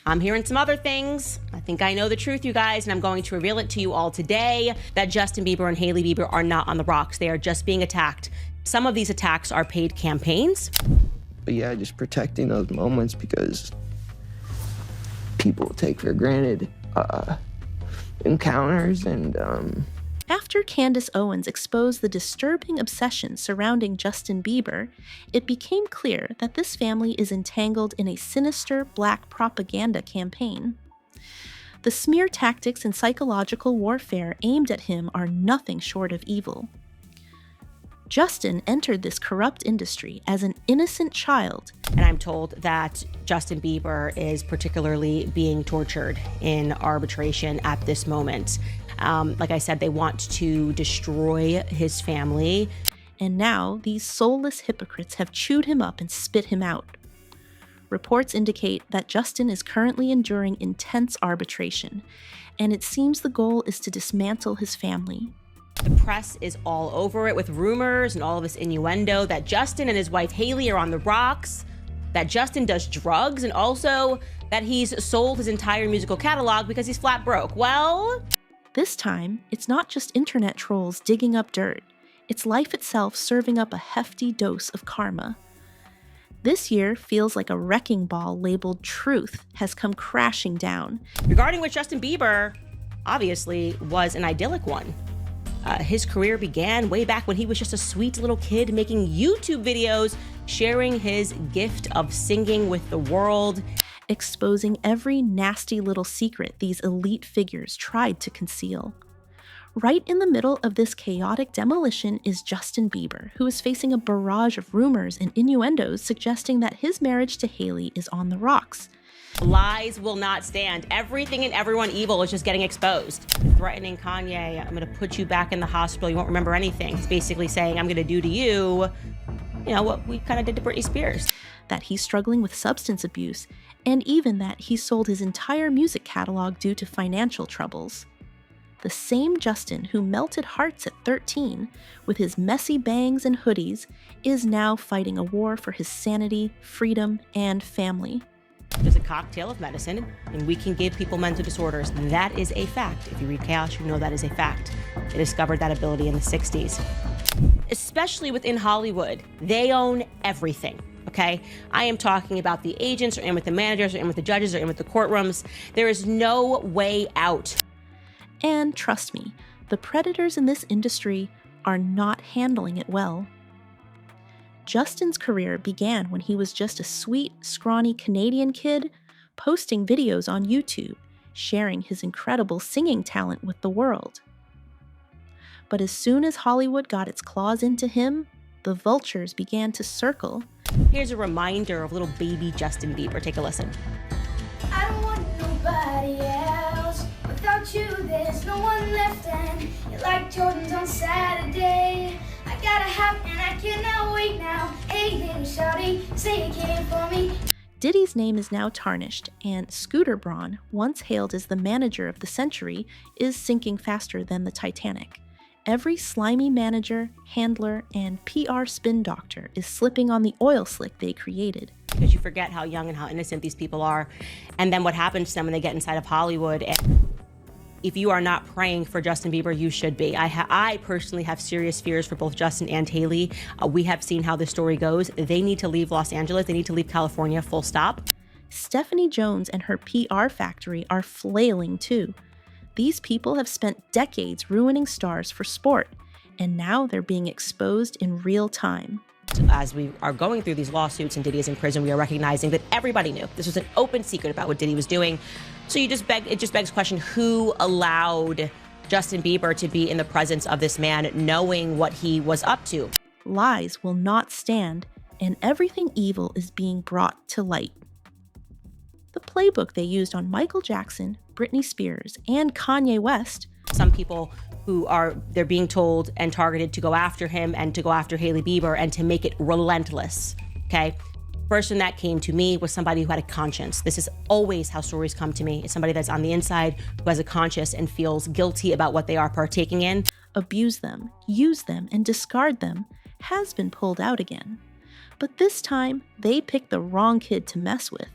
I'm hearing some other things. I think I know the truth, you guys, and I'm going to reveal it to you all today, that Justin Bieber and Hailey Bieber are not on the rocks. They are just being attacked. Some of these attacks are paid campaigns. But yeah, just protecting those moments because people take for granted encounters and After Candace Owens exposed the disturbing obsession surrounding Justin Bieber, it became clear that this family is entangled in a sinister black propaganda campaign. The smear tactics and psychological warfare aimed at him are nothing short of evil. Justin entered this corrupt industry as an innocent child. And I'm told that Justin Bieber is particularly being tortured in arbitration at this moment. Like I said, they want to destroy his family. And now these soulless hypocrites have chewed him up and spit him out. Reports indicate that Justin is currently enduring intense arbitration, and it seems the goal is to dismantle his family. The press is all over it with rumors and all of this innuendo that Justin and his wife Hailey are on the rocks, that Justin does drugs, and also that he's sold his entire musical catalog because he's flat broke. Well, this time, it's not just internet trolls digging up dirt. It's life itself serving up a hefty dose of karma. This year feels like a wrecking ball labeled truth has come crashing down. Regarding which Justin Bieber obviously was an idyllic one. His career began way back when he was just a sweet little kid making YouTube videos, sharing his gift of singing with the world, exposing every nasty little secret these elite figures tried to conceal. Right in the middle of this chaotic demolition is Justin Bieber, who is facing a barrage of rumors and innuendos suggesting that his marriage to Hailey is on the rocks. Lies will not stand. Everything and everyone evil is just getting exposed. Threatening Kanye, I'm going to put you back in the hospital. You won't remember anything. He's basically saying, I'm going to do to you, what we kind of did to Britney Spears. That he's struggling with substance abuse, and even that he sold his entire music catalog due to financial troubles. The same Justin who melted hearts at 13 with his messy bangs and hoodies is now fighting a war for his sanity, freedom, and family. There's a cocktail of medicine, and we can give people mental disorders. That is a fact. If you read Chaos, you know that is a fact. They discovered that ability in the 60s. Especially within Hollywood, they own everything, okay? I am talking about the agents are in with the managers, are in with the judges, are in with the courtrooms. There is no way out. And trust me, the predators in this industry are not handling it well. Justin's career began when he was just a sweet, scrawny Canadian kid posting videos on YouTube, sharing his incredible singing talent with the world. But as soon as Hollywood got its claws into him, the vultures began to circle. Here's a reminder of little baby Justin Bieber. Take a listen. I don't want nobody else. Without you, there's no one left, and you're like Jordans on Saturday. I got a hat and I cannot wait now. Hey, little shawty, say you care for me. Diddy's name is now tarnished, and Scooter Braun, once hailed as the manager of the century, is sinking faster than the Titanic. Every slimy manager, handler, and PR spin doctor is slipping on the oil slick they created. Because you forget how young and how innocent these people are, and then what happens to them when they get inside of Hollywood. And if you are not praying for Justin Bieber, you should be. I personally have serious fears for both Justin and Hailey. We have seen how the story goes. They need to leave Los Angeles. They need to leave California, full stop. Stephanie Jones and her PR factory are flailing too. These people have spent decades ruining stars for sport, and now they're being exposed in real time. As we are going through these lawsuits and Diddy is in prison, we are recognizing that everybody knew. This was an open secret about what Diddy was doing. So it just begs the question, who allowed Justin Bieber to be in the presence of this man knowing what he was up to? Lies will not stand, and everything evil is being brought to light. The playbook they used on Michael Jackson, Britney Spears, and Kanye West. Some people they're being told and targeted to go after him and to go after Hailey Bieber and to make it relentless, okay? Person that came to me was somebody who had a conscience. This is always how stories come to me. It's somebody that's on the inside who has a conscience and feels guilty about what they are partaking in. Abuse them, use them, and discard them has been pulled out again. But this time, they picked the wrong kid to mess with.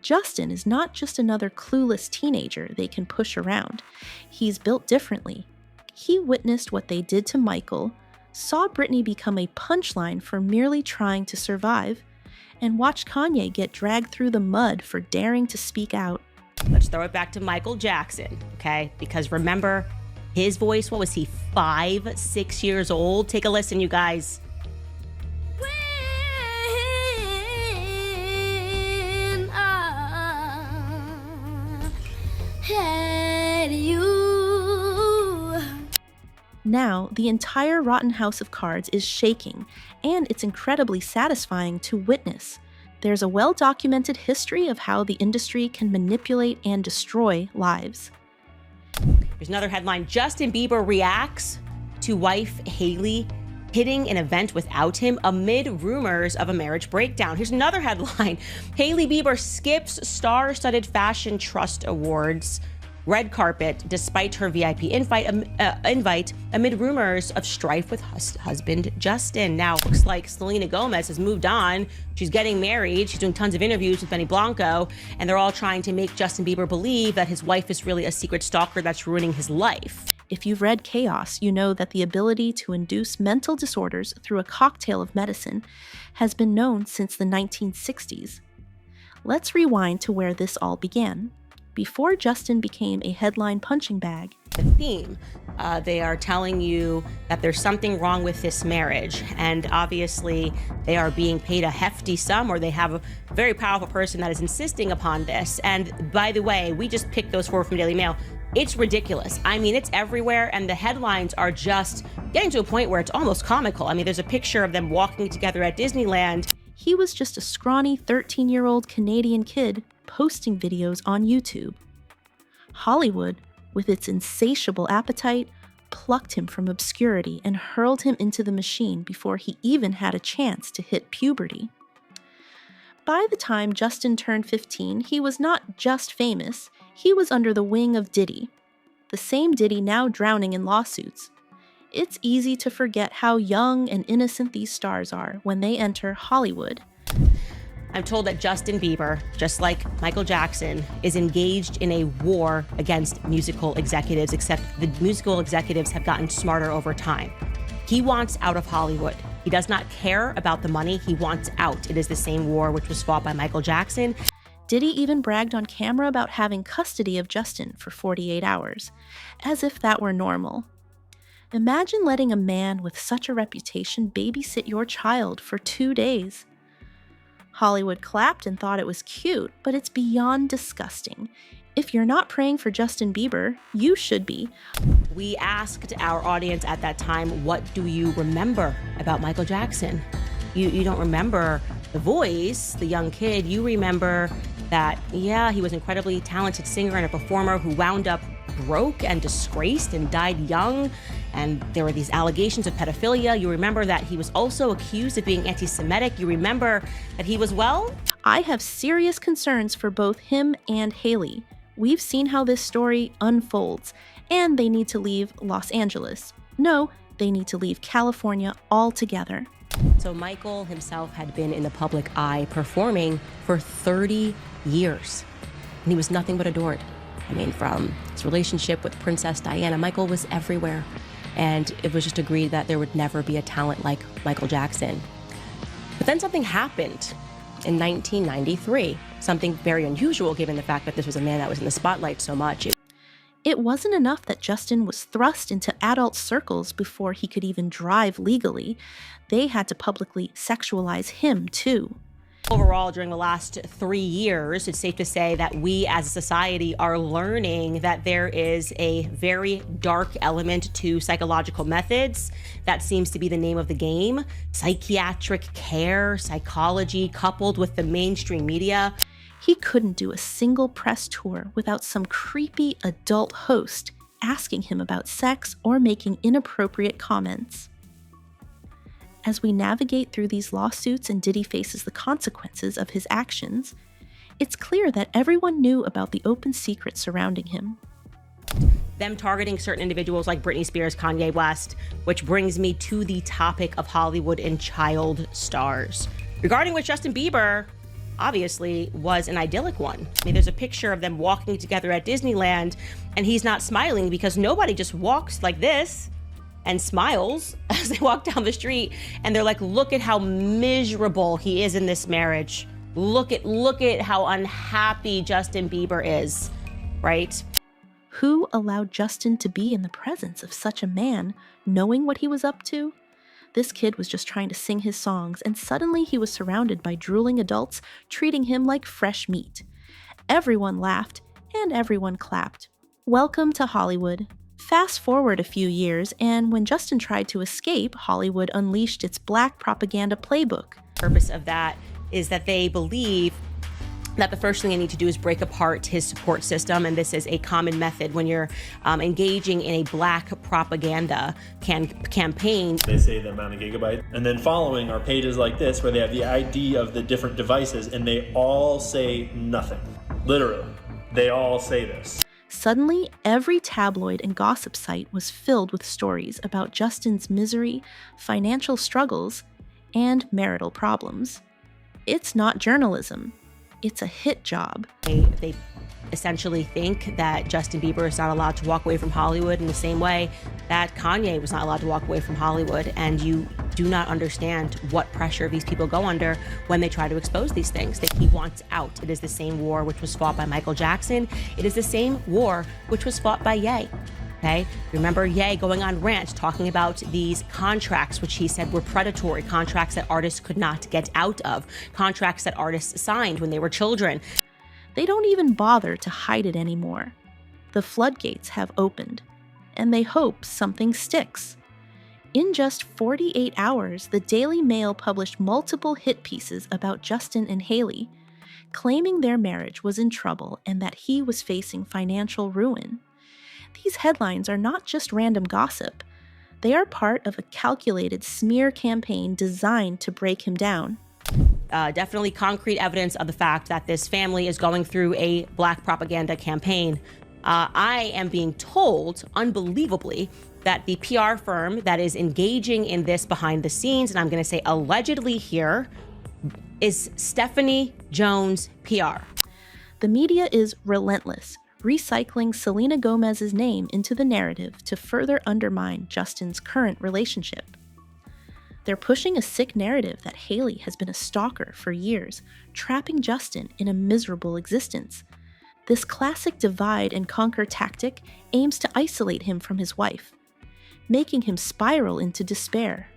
Justin is not just another clueless teenager they can push around. He's built differently. He witnessed what they did to Michael, saw Britney become a punchline for merely trying to survive, and watched Kanye get dragged through the mud for daring to speak out. Let's throw it back to Michael Jackson, okay? Because remember, his voice, what was he, 5, 6 years old? Take a listen, you guys. When I had you. Now, the entire rotten house of cards is shaking, and it's incredibly satisfying to witness. There's a well-documented history of how the industry can manipulate and destroy lives. Here's another headline. Justin Bieber reacts to wife Hailey hitting an event without him amid rumors of a marriage breakdown. Here's another headline. Hailey Bieber skips star-studded fashion trust awards red carpet despite her VIP invite amid rumors of strife with husband Justin. Now, looks like Selena Gomez has moved on. She's getting married. She's doing tons of interviews with Benny Blanco, and they're all trying to make Justin Bieber believe that his wife is really a secret stalker that's ruining his life. If you've read Chaos, you know that the ability to induce mental disorders through a cocktail of medicine has been known since the 1960s. Let's rewind to where this all began. Before Justin became a headline punching bag, The theme, they are telling you that there's something wrong with this marriage, and obviously they are being paid a hefty sum, or they have a very powerful person that is insisting upon this. And by the way, we just picked those 4 from Daily Mail. It's ridiculous. I mean, it's everywhere, and the headlines are just getting to a point where it's almost comical. I mean, there's a picture of them walking together at Disneyland. he was just a scrawny 13-year-old Canadian kid posting videos on YouTube. Hollywood, with its insatiable appetite, plucked him from obscurity and hurled him into the machine before he even had a chance to hit puberty. By the time Justin turned 15, he was not just famous, he was under the wing of Diddy, the same Diddy now drowning in lawsuits. It's easy to forget how young and innocent these stars are when they enter Hollywood. I'm told that Justin Bieber, just like Michael Jackson, is engaged in a war against musical executives, except the musical executives have gotten smarter over time. He wants out of Hollywood. He does not care about the money. He wants out. It is the same war which was fought by Michael Jackson. Diddy even bragged on camera about having custody of Justin for 48 hours, as if that were normal. Imagine letting a man with such a reputation babysit your child for 2 days. Hollywood clapped and thought it was cute, but it's beyond disgusting. If you're not praying for Justin Bieber, you should be. We asked our audience at that time, what do you remember about Michael Jackson? You don't remember the voice, the young kid. You remember that, yeah, he was an incredibly talented singer and a performer who wound up broke and disgraced and died young. And there were these allegations of pedophilia. You remember that he was also accused of being anti-Semitic. You remember that he was, well? I have serious concerns for both him and Hailey. We've seen how this story unfolds, and they need to leave Los Angeles. No, they need to leave California altogether. So Michael himself had been in the public eye performing for 30 years, and he was nothing but adored. I mean, from his relationship with Princess Diana, Michael was everywhere. And it was just agreed that there would never be a talent like Michael Jackson. But then something happened in 1993, something very unusual given the fact that this was a man that was in the spotlight so much. It wasn't enough that Justin was thrust into adult circles before he could even drive legally. They had to publicly sexualize him, too. Overall, during the last 3 years, it's safe to say that we as a society are learning that there is a very dark element to psychological methods. That seems to be the name of the game. Psychiatric care, psychology, coupled with the mainstream media. He couldn't do a single press tour without some creepy adult host asking him about sex or making inappropriate comments. As we navigate through these lawsuits and Diddy faces the consequences of his actions, it's clear that everyone knew about the open secrets surrounding him. Them targeting certain individuals like Britney Spears, Kanye West, which brings me to the topic of Hollywood and child stars. Regarding with Justin Bieber, obviously was an idyllic one. I mean, there's a picture of them walking together at Disneyland, and he's not smiling because nobody just walks like this and smiles as they walk down the street. And they're like, look at how miserable he is in this marriage. Look at how unhappy Justin Bieber is, right? Who allowed Justin to be in the presence of such a man, knowing what he was up to? This kid was just trying to sing his songs, and suddenly he was surrounded by drooling adults treating him like fresh meat. Everyone laughed, and everyone clapped. Welcome to Hollywood. Fast forward a few years, and when Justin tried to escape, Hollywood unleashed its black propaganda playbook. The purpose of that is that they believe that the first thing they need to do is break apart his support system, and this is a common method when you're engaging in a black propaganda campaign. They say the amount of gigabytes, and then following are pages like this where they have the ID of the different devices, and they all say nothing. Literally, they all say this. Suddenly, every tabloid and gossip site was filled with stories about Justin's misery, financial struggles, and marital problems. It's not journalism. It's a hit job. They essentially think that Justin Bieber is not allowed to walk away from Hollywood in the same way that Kanye was not allowed to walk away from Hollywood. And you do not understand what pressure these people go under when they try to expose these things. That he wants out. It is the same war which was fought by Michael Jackson. It is the same war which was fought by Ye. Okay, remember Ye going on rant talking about these contracts, which he said were predatory, contracts that artists could not get out of, contracts that artists signed when they were children. They don't even bother to hide it anymore. The floodgates have opened, and they hope something sticks. In just 48 hours, the Daily Mail published multiple hit pieces about Justin and Hailey, claiming their marriage was in trouble and that he was facing financial ruin. These headlines are not just random gossip. They are part of a calculated smear campaign designed to break him down. Definitely concrete evidence of the fact that this family is going through a black propaganda campaign. I am being told, unbelievably, that the PR firm that is engaging in this behind the scenes, and I'm going to say allegedly here, is Stephanie Jones PR. The media is relentless, recycling Selena Gomez's name into the narrative to further undermine Justin's current relationship. They're pushing a sick narrative that Hailey has been a stalker for years, trapping Justin in a miserable existence. This classic divide and conquer tactic aims to isolate him from his wife, making him spiral into despair.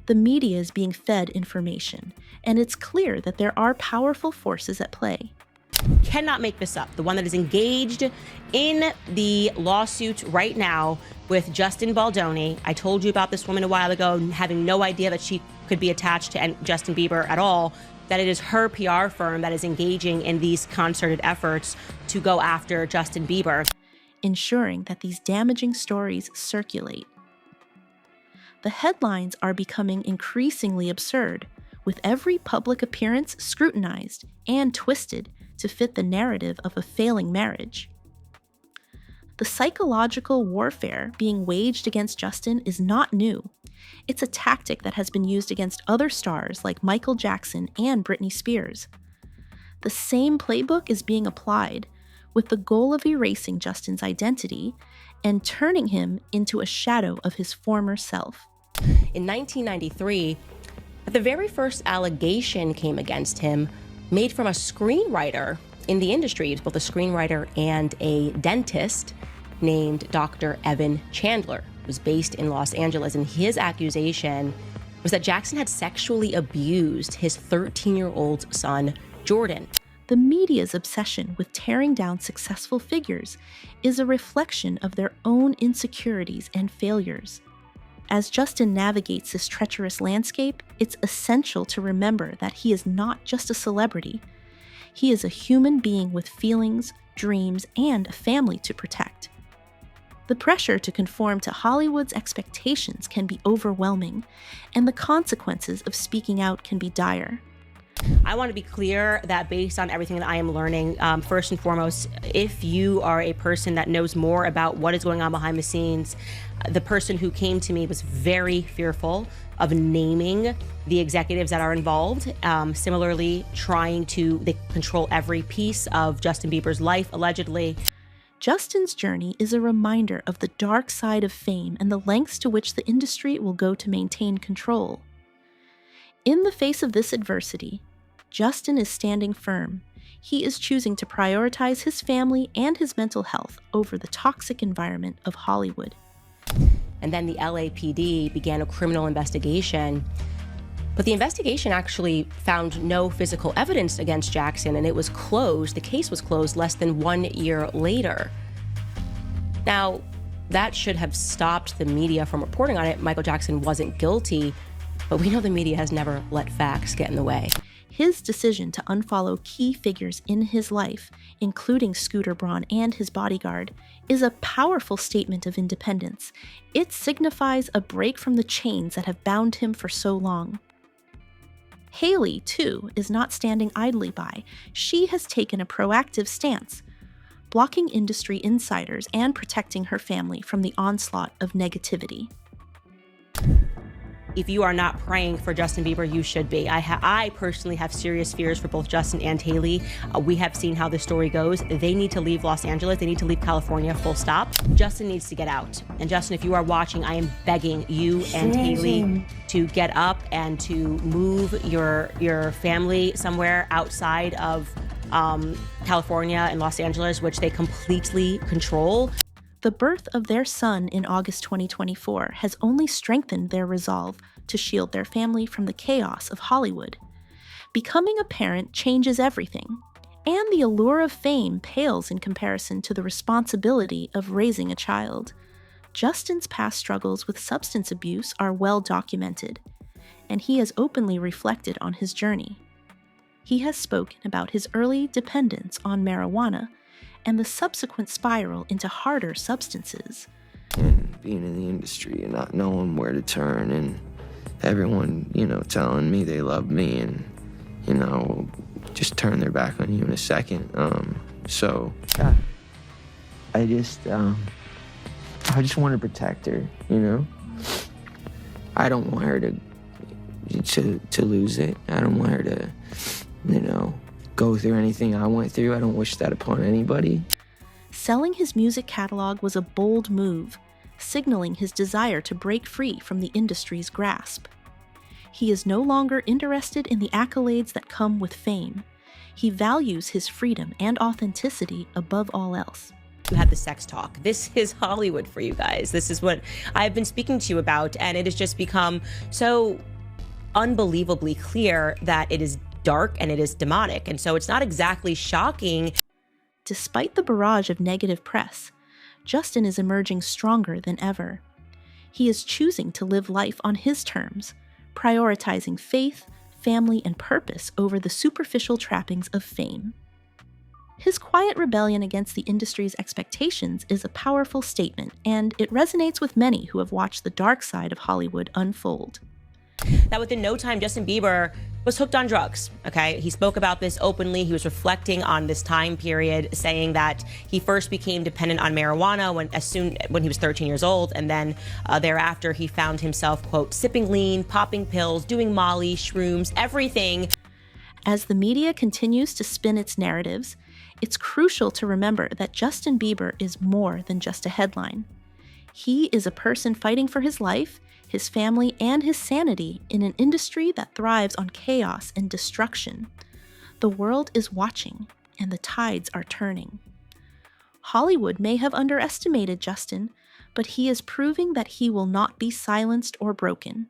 The media is being fed information, and it's clear that there are powerful forces at play. Cannot make this up. The one that is engaged in the lawsuit right now with Justin Baldoni. I told you about this woman a while ago, having no idea that she could be attached to Justin Bieber at all, that it is her PR firm that is engaging in these concerted efforts to go after Justin Bieber, ensuring that these damaging stories circulate. The headlines are becoming increasingly absurd, with every public appearance scrutinized and twisted to fit the narrative of a failing marriage. The psychological warfare being waged against Justin is not new. It's a tactic that has been used against other stars like Michael Jackson and Britney Spears. The same playbook is being applied, with the goal of erasing Justin's identity and turning him into a shadow of his former self. In 1993, the very first allegation came against him, made from a screenwriter in the industry. He was both a screenwriter and a dentist named Dr. Evan Chandler. It was based in Los Angeles, and his accusation was that Jackson had sexually abused his 13-year-old son, Jordan. The media's obsession with tearing down successful figures is a reflection of their own insecurities and failures. As Justin navigates this treacherous landscape, it's essential to remember that he is not just a celebrity. He is a human being with feelings, dreams, and a family to protect. The pressure to conform to Hollywood's expectations can be overwhelming, and the consequences of speaking out can be dire. I want to be clear that based on everything that I am learning, first and foremost, if you are a person that knows more about what is going on behind the scenes, the person who came to me was very fearful of naming the executives that are involved. Similarly, they control every piece of Justin Bieber's life, allegedly. Justin's journey is a reminder of the dark side of fame and the lengths to which the industry will go to maintain control. In the face of this adversity, Justin is standing firm. He is choosing to prioritize his family and his mental health over the toxic environment of Hollywood. And then the LAPD began a criminal investigation. But the investigation actually found no physical evidence against Jackson, and it was closed. The case was closed less than 1 year later. Now, that should have stopped the media from reporting on it. Michael Jackson wasn't guilty, but we know the media has never let facts get in the way. His decision to unfollow key figures in his life, including Scooter Braun and his bodyguard, is a powerful statement of independence. It signifies a break from the chains that have bound him for so long. Hailey, too, is not standing idly by. She has taken a proactive stance, blocking industry insiders and protecting her family from the onslaught of negativity. If you are not praying for Justin Bieber, you should be. I personally have serious fears for both Justin and Hailey. We have seen how this story goes. They need to leave Los Angeles. They need to leave California, full stop. Justin needs to get out. And Justin, if you are watching, I am begging you and Hailey to get up and to move your family somewhere outside of California and Los Angeles, which they completely control. The birth of their son in August 2024 has only strengthened their resolve to shield their family from the chaos of Hollywood. Becoming a parent changes everything, and the allure of fame pales in comparison to the responsibility of raising a child. Justin's past struggles with substance abuse are well documented, and he has openly reflected on his journey. He has spoken about his early dependence on marijuana and the subsequent spiral into harder substances. And being in the industry and not knowing where to turn, and everyone, telling me they love me and, just turn their back on you in a second. I just want to protect her, I don't want her to lose it. I don't want her to, go through anything I went through. I don't wish that upon anybody. Selling his music catalog was a bold move, signaling his desire to break free from the industry's grasp. He is no longer interested in the accolades that come with fame. He values his freedom and authenticity above all else. You had the sex talk. This is Hollywood for you guys. This is what I've been speaking to you about, and it has just become so unbelievably clear that it is dark and it is demonic. And so it's not exactly shocking. Despite the barrage of negative press, Justin is emerging stronger than ever. He is choosing to live life on his terms, prioritizing faith, family, and purpose over the superficial trappings of fame. His quiet rebellion against the industry's expectations is a powerful statement, and it resonates with many who have watched the dark side of Hollywood unfold. That within no time, Justin Bieber was hooked on drugs, okay? He spoke about this openly. He was reflecting on this time period, saying that he first became dependent on marijuana when he was 13 years old, and then thereafter he found himself, quote, sipping lean, popping pills, doing Molly, shrooms, everything. As the media continues to spin its narratives, it's crucial to remember that Justin Bieber is more than just a headline. He is a person fighting for his life, his family, and his sanity in an industry that thrives on chaos and destruction. The world is watching, and the tides are turning. Hollywood may have underestimated Justin, but he is proving that he will not be silenced or broken.